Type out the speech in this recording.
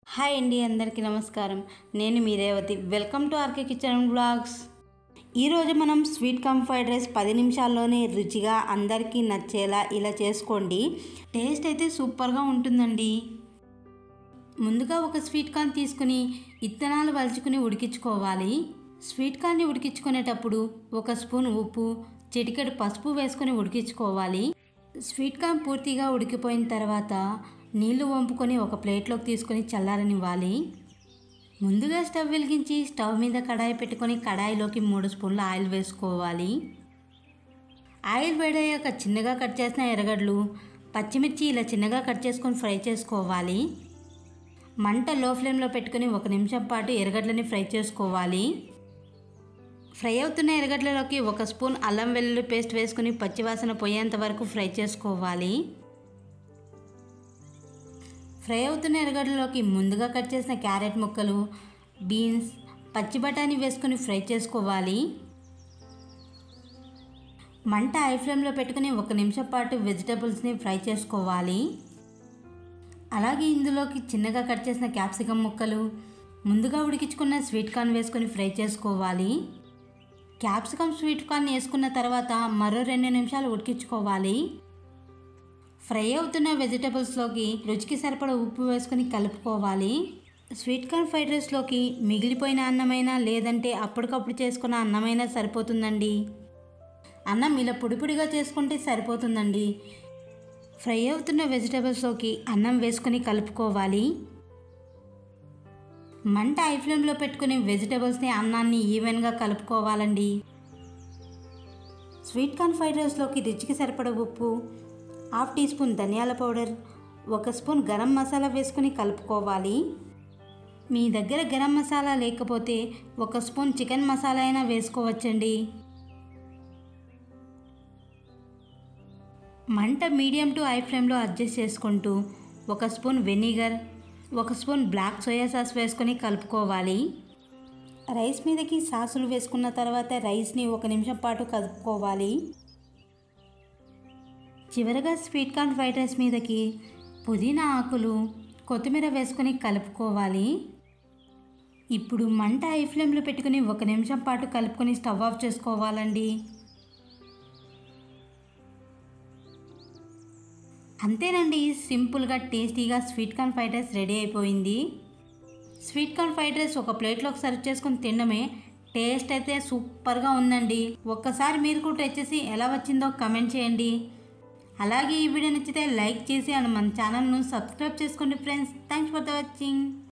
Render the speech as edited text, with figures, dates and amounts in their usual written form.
Hi అండి, అందరికీ నమస్కారం. నేను మీ Revathi. Welcome to RK kitchen blogs. ఈరోజు మనం స్వీట్ కార్న్ ఫ్రైడ్ రైస్ 10 నిమిషాల్లోనే రుచిగా అందరికీ నచ్చేలా ఇలా చేసుకోండి. టేస్ట్ అయితే సూపర్గా ఉంటుందండి. ముందుగా ఒక స్వీట్ కార్న్ తీసుకుని ఇత్తనాలు వలుచుకుని ఉడికించుకోవాలి. స్వీట్ కార్న్ని ఉడికించుకునేటప్పుడు ఒక స్పూన్ ఉప్పు, చిటికెడు పసుపు వేసుకొని ఉడికించుకోవాలి. స్వీట్ కార్న్ పూర్తిగా ఉడికిపోయిన తర్వాత నీళ్లు వంపుకొని ఒక ప్లేట్లోకి తీసుకొని చల్లారనివ్వాలి. ముందుగా స్టవ్ వెలిగించి స్టవ్ మీద కడాయి పెట్టుకొని కడాయిలోకి 3 స్పూన్ల ఆయిల్ వేసుకోవాలి. ఆయిల్ వేడయ్యాక చిన్నగా కట్ చేసిన ఎర్రగడ్డలు, పచ్చిమిర్చి ఇలా చిన్నగా కట్ చేసుకొని ఫ్రై చేసుకోవాలి. మంట లో ఫ్లేమ్లో పెట్టుకొని 1 నిమిషం పాటు ఎర్రగడ్డలని ఫ్రై చేసుకోవాలి. ఫ్రై అవుతున్న ఎర్రగడ్డలలోకి 1 స్పూన్ అల్లం వెల్లుల్లి పేస్ట్ వేసుకొని పచ్చివాసన పోయేంత వరకు ఫ్రై చేసుకోవాలి. ఫ్రై అవుతున్న ఎర్రగడ్డలోకి ముందుగా కట్ చేసిన క్యారెట్ ముక్కలు, బీన్స్, పచ్చి బఠానీ వేసుకొని ఫ్రై చేసుకోవాలి. మంట హై ఫ్లేమ్లో పెట్టుకుని 1 నిమిషం పాటు వెజిటబుల్స్ని ఫ్రై చేసుకోవాలి. అలాగే ఇందులోకి చిన్నగా కట్ చేసిన క్యాప్సికమ్ ముక్కలు, ముందుగా ఉడికించుకున్న స్వీట్ కార్న్ వేసుకొని ఫ్రై చేసుకోవాలి. క్యాప్సికమ్ స్వీట్ కార్న్ వేసుకున్న తర్వాత మరో 2 నిమిషాలు ఉడికించుకోవాలి. ఫ్రై అవుతున్న వెజిటబుల్స్లోకి రుచికి సరిపడా ఉప్పు వేసుకొని కలుపుకోవాలి. స్వీట్ కార్న్ ఫ్రైడ్ రైస్లోకి మిగిలిపోయిన అన్నమైనా లేదంటే అప్పటికప్పుడు చేసుకున్న అన్నమైనా సరిపోతుందండి. అన్నం ఇలా పొడిగా చేసుకుంటే సరిపోతుందండి. ఫ్రై అవుతున్న వెజిటబుల్స్లోకి అన్నం వేసుకొని కలుపుకోవాలి. మంట హై ఫ్లేమ్లో పెట్టుకుని వెజిటబుల్స్ని అన్నాన్ని ఈవెన్గా కలుపుకోవాలండి. స్వీట్ కార్న్ ఫ్రైడ్ రైస్లోకి రుచికి సరిపడా ఉప్పు, 1/2 టీ స్పూన్ ధనియాల పౌడర్, 1 స్పూన్ గరం మసాలా వేసుకొని కలుపుకోవాలి. మీ దగ్గర గరం మసాలా లేకపోతే 1 స్పూన్ చికెన్ మసాలా అయినా వేసుకోవచ్చండి. మంట మీడియం టు హై ఫ్లేమ్లో అడ్జస్ట్ చేసుకుంటూ 1 spoon vinegar, 1 spoon black soya sauce వేసుకొని కలుపుకోవాలి. రైస్ మీదకి సాసులు వేసుకున్న తర్వాత రైస్ని 1 నిమిషం పాటు కలుపుకోవాలి. చివరగా స్వీట్ కార్న్ ఫ్రైడ్ రైస్ మీదకి పుదీనా ఆకులు, కొత్తిమీర వేసుకొని కలుపుకోవాలి. ఇప్పుడు మంట హై ఫ్లేమ్లో పెట్టుకుని 1 నిమిషం పాటు కలుపుకొని స్టవ్ ఆఫ్ చేసుకోవాలండి. అంతేనండి, సింపుల్గా టేస్టీగా sweet corn fried rice ready అయిపోయింది. స్వీట్ కార్న్ ఫ్రైడ్ రైస్ ఒక ప్లేట్లోకి సర్వ్ చేసుకొని తినడమే. టేస్ట్ అయితే సూపర్గా ఉందండి. ఒక్కసారి మీరు కూడా ట్రై చేసి ఎలా వచ్చిందో కమెంట్ చేయండి. అలాగే ఈ వీడియో నచ్చితే లైక్ చేసి మన ఛానల్ను సబ్స్క్రైబ్ చేసుకోండి friends. Thanks for the watching.